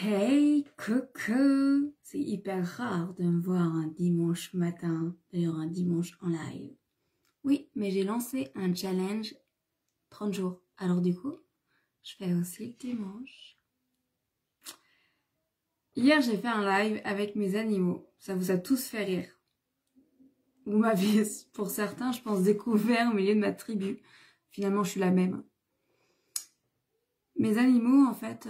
Hey, coucou! C'est hyper rare de me voir un dimanche matin, d'ailleurs un dimanche en live. Oui, mais j'ai lancé un challenge 30 jours. Alors du coup, je fais aussi le dimanche. Hier, j'ai fait un live avec mes animaux. Ça vous a tous fait rire. Vous m'avez, pour certains, je pense, découvert au milieu de ma tribu. Finalement, je suis la même. Mes animaux, en fait,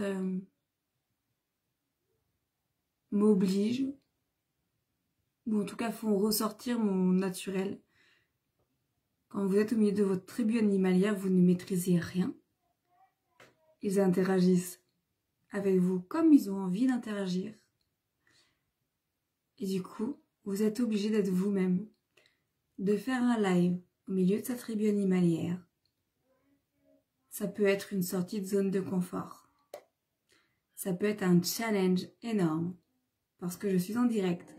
m'obligent, ou en tout cas font ressortir mon naturel. Quand vous êtes au milieu de votre tribu animalière, vous ne maîtrisez rien. Ils interagissent avec vous comme ils ont envie d'interagir. Et du coup, vous êtes obligé d'être vous-même, de faire un live au milieu de sa tribu animalière. Ça peut être une sortie de zone de confort. Ça peut être un challenge énorme, parce que je suis en direct.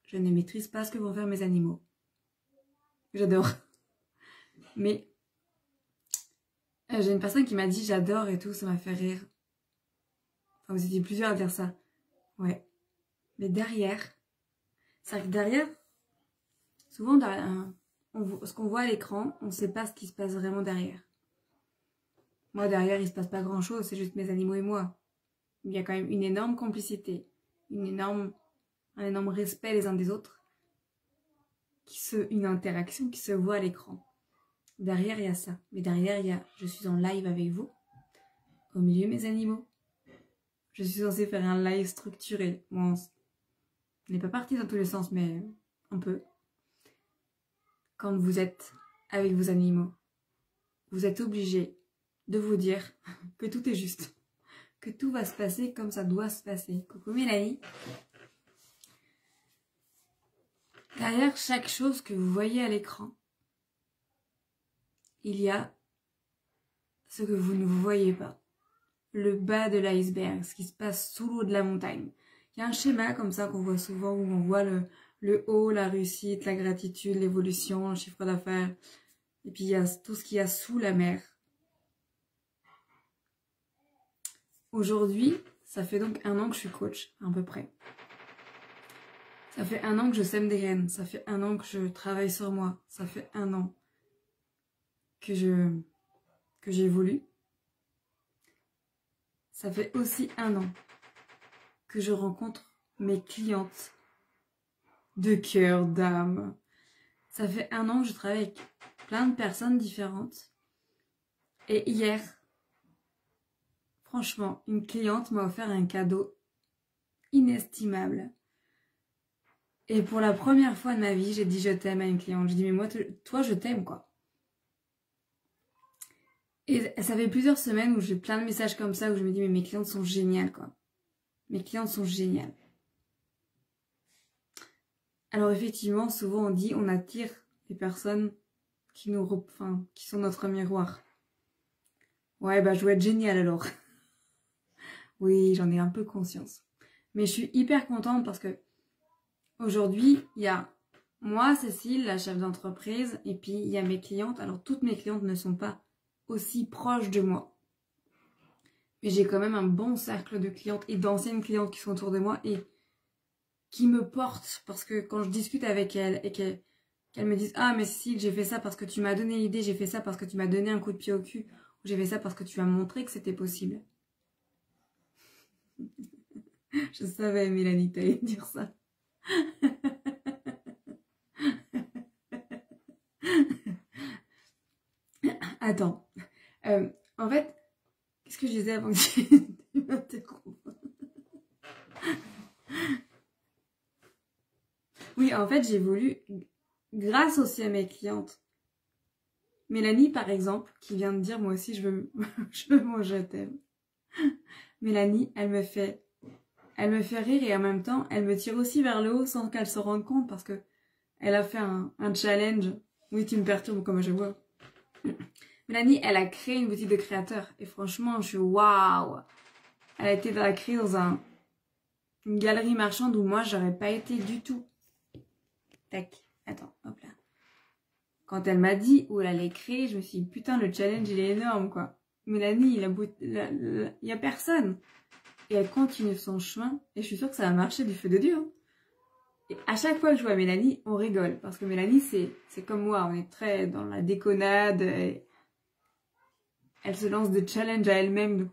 Je ne maîtrise pas ce que vont faire mes animaux. J'adore. Mais j'ai une personne qui m'a dit j'adore et tout, ça m'a fait rire. Enfin, vous étiez plusieurs à dire ça. Ouais. Mais derrière, c'est-à-dire que derrière, souvent, ce qu'on voit à l'écran, on ne sait pas ce qui se passe vraiment derrière. Moi, derrière, il ne se passe pas grand-chose, c'est juste mes animaux et moi. Il y a quand même une énorme complicité, un énorme respect les uns des autres, une interaction qui se voit à l'écran. Derrière, il y a ça. Mais derrière, il y a, je suis en live avec vous, au milieu de mes animaux. Je suis censée faire un live structuré. Bon, on n'est pas parti dans tous les sens, mais un peu. Quand vous êtes avec vos animaux, vous êtes obligé de vous dire que tout est juste, que tout va se passer comme ça doit se passer. Coucou Mélanie. Derrière chaque chose que vous voyez à l'écran, il y a ce que vous ne voyez pas. Le bas de l'iceberg, ce qui se passe sous l'eau de la montagne. Il y a un schéma comme ça qu'on voit souvent où on voit le haut, la réussite, la gratitude, l'évolution, le chiffre d'affaires. Et puis il y a tout ce qu'il y a sous la mer. Aujourd'hui, ça fait donc 1 an que je suis coach, à peu près. Ça fait 1 an que je sème des graines. Ça fait 1 an que je travaille sur moi. Ça fait 1 an que j'évolue. Ça fait aussi 1 an que je rencontre mes clientes de cœur, d'âme. Ça fait 1 an que je travaille avec plein de personnes différentes. Et hier, franchement, une cliente m'a offert un cadeau inestimable. Et pour la première fois de ma vie, j'ai dit je t'aime à une cliente. J'ai dit mais moi, toi, je t'aime quoi. Et ça fait plusieurs semaines où j'ai plein de messages comme ça où je me dis mais mes clientes sont géniales quoi. Mes clientes sont géniales. Alors effectivement, souvent on dit on attire les personnes qui sont notre miroir. Ouais bah je dois être géniale alors. Oui, j'en ai un peu conscience. Mais je suis hyper contente parce que aujourd'hui, il y a moi, Cécile, la chef d'entreprise, et puis il y a mes clientes. Alors toutes mes clientes ne sont pas aussi proches de moi. Mais j'ai quand même un bon cercle de clientes et d'anciennes clientes qui sont autour de moi et qui me portent. Parce que quand je discute avec elles et qu'elles me disent « Ah mais Cécile, j'ai fait ça parce que tu m'as donné l'idée, j'ai fait ça parce que tu m'as donné un coup de pied au cul, ou j'ai fait ça parce que tu as montré que c'était possible. » Je savais, Mélanie, t'allais dire ça. Attends. En fait, qu'est-ce que je disais avant que tu m'interrompes? Oui, en fait, j'évolue grâce aussi à mes clientes. Mélanie, par exemple, qui vient de dire, moi aussi, je veux manger, je t'aime. Mélanie, elle me fait rire et en même temps, elle me tire aussi vers le haut sans qu'elle se rende compte parce que elle a fait un challenge. Oui, tu me perturbes comme je vois. Mélanie, elle a créé une boutique de créateurs et franchement, je suis waouh. Elle a été créée dans une galerie marchande où moi, j'aurais pas été du tout. Tac, attends, hop là. Quand elle m'a dit où elle allait créer, je me suis dit, putain, le challenge, il est énorme, quoi. Mélanie, il y a personne. et elle continue son chemin. Et je suis sûre que ça va marcher du feu de Dieu. Hein. Et à chaque fois que je vois Mélanie, on rigole. Parce que Mélanie, c'est comme moi. On est très dans la déconnade. Elle se lance des challenges à elle-même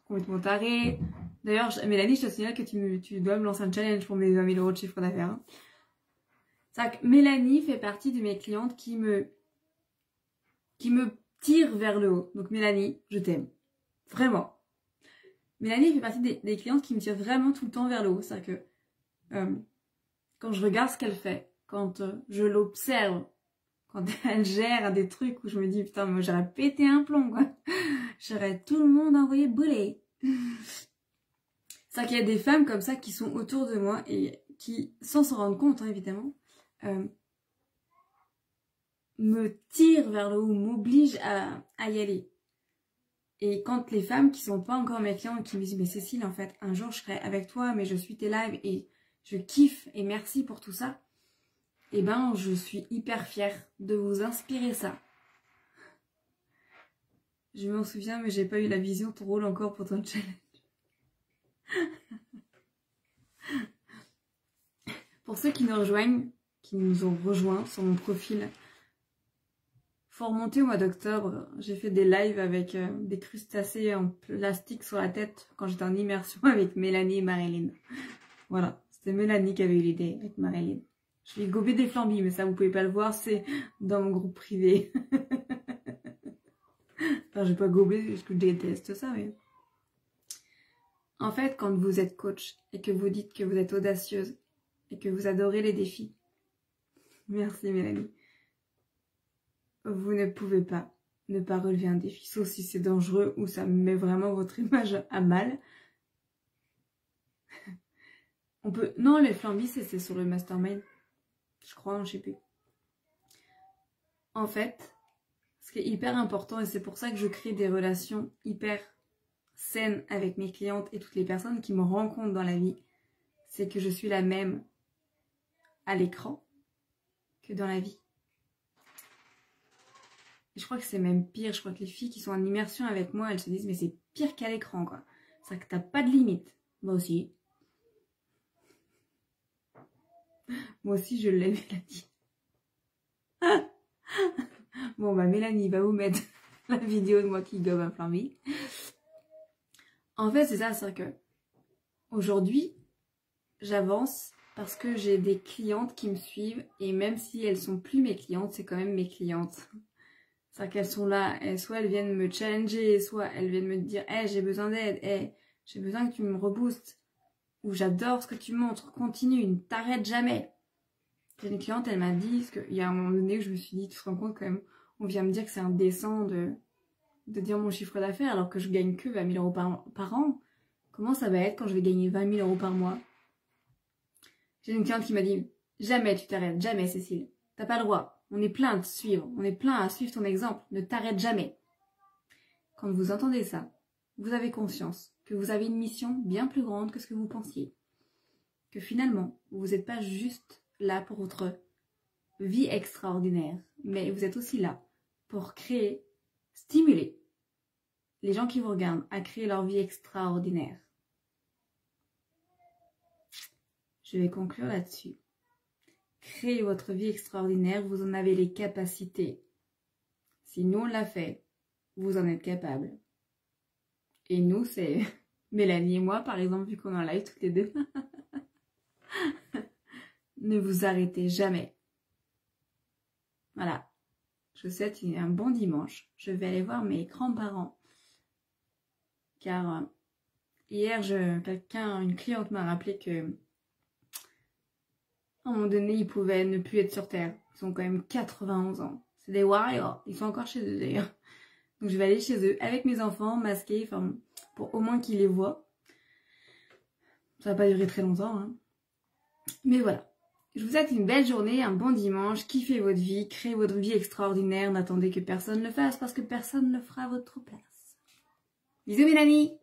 complètement tarés. D'ailleurs, Mélanie, je te signale que tu dois me lancer un challenge pour mes 20 000 € de chiffre d'affaires. Hein. C'est-à-dire que Mélanie fait partie de mes clientes qui me tire vers le haut. Donc Mélanie, je t'aime. Vraiment. Mélanie fait partie des clientes qui me tirent vraiment tout le temps vers le haut. C'est-à-dire que quand je regarde ce qu'elle fait, quand je l'observe, quand elle gère des trucs où je me dis putain, moi j'aurais pété un plomb quoi. J'aurais tout le monde envoyé bouler. C'est-à-dire qu'il y a des femmes comme ça qui sont autour de moi et qui, sans s'en rendre compte hein, évidemment, me tirent vers le haut, m'obligent à y aller. Et quand les femmes qui sont pas encore mes clientes qui me disent mais Cécile en fait un jour je serai avec toi mais je suis tes lives et je kiffe et merci pour tout ça, et ben je suis hyper fière de vous inspirer ça. Je m'en souviens mais j'ai pas eu la vision trop drôle encore pour ton challenge. Pour ceux qui nous rejoignent, qui nous ont rejoints sur mon profil, faut remonter au mois d'octobre. J'ai fait des lives avec des crustacés en plastique sur la tête quand j'étais en immersion avec Mélanie et Marilyn. Voilà, c'était Mélanie qui avait eu l'idée avec Marilyn. Je lui ai gobé des flambis, mais ça vous pouvez pas le voir, c'est dans mon groupe privé. Enfin, j'ai pas gobé parce que je déteste ça, mais... En fait, quand vous êtes coach et que vous dites que vous êtes audacieuse et que vous adorez les défis, merci Mélanie, vous ne pouvez pas ne pas relever un défi, sauf si c'est dangereux ou ça met vraiment votre image à mal. On peut... Non, les flambis, c'est sur le mastermind. Je crois, je sais plus. En fait, ce qui est hyper important, et c'est pour ça que je crée des relations hyper saines avec mes clientes et toutes les personnes qui me rencontrent dans la vie, c'est que je suis la même à l'écran que dans la vie. Et je crois que c'est même pire. Je crois que les filles qui sont en immersion avec moi, elles se disent mais c'est pire qu'à l'écran quoi. C'est que t'as pas de limite. Moi aussi. Moi aussi je l'ai, Mélanie. Bon bah Mélanie va vous mettre la vidéo de moi qui gobe un flambi. En fait c'est ça, c'est que aujourd'hui j'avance parce que j'ai des clientes qui me suivent et même si elles sont plus mes clientes, c'est quand même mes clientes. C'est-à-dire qu'elles sont là, et soit elles viennent me challenger, soit elles viennent me dire hey, j'ai besoin d'aide, hey, j'ai besoin que tu me reboostes, ou j'adore ce que tu montres, continue, ne t'arrête jamais. J'ai une cliente, elle m'a dit, qu'il y a un moment donné où je me suis dit, tu te rends compte quand même, on vient me dire que c'est indécent de dire mon chiffre d'affaires alors que je gagne que 20 000 € par an. Comment ça va être quand je vais gagner 20 000 € par mois? J'ai une cliente qui m'a dit, jamais tu t'arrêtes, jamais Cécile, t'as pas le droit. On est plein de suivre, on est plein à suivre ton exemple, ne t'arrête jamais. Quand vous entendez ça, vous avez conscience que vous avez une mission bien plus grande que ce que vous pensiez. Que finalement, vous n'êtes pas juste là pour votre vie extraordinaire, mais vous êtes aussi là pour créer, stimuler les gens qui vous regardent à créer leur vie extraordinaire. Je vais conclure là-dessus. Créez votre vie extraordinaire, vous en avez les capacités. Si nous on l'a fait, vous en êtes capable. Et nous, c'est Mélanie et moi, par exemple, vu qu'on est en live toutes les deux. Ne vous arrêtez jamais. Voilà. Je vous souhaite un bon dimanche. Je vais aller voir mes grands-parents. Car hier, une cliente m'a rappelé que à un moment donné, ils pouvaient ne plus être sur Terre. Ils ont quand même 91 ans. C'est des warriors. Ils sont encore chez eux d'ailleurs. Donc je vais aller chez eux avec mes enfants, masqués, enfin, pour au moins qu'ils les voient. Ça va pas durer très longtemps. Hein. Mais voilà. Je vous souhaite une belle journée, un bon dimanche. Kiffez votre vie, créez votre vie extraordinaire. N'attendez que personne ne le fasse parce que personne ne le fera à votre place. Bisous Mélanie!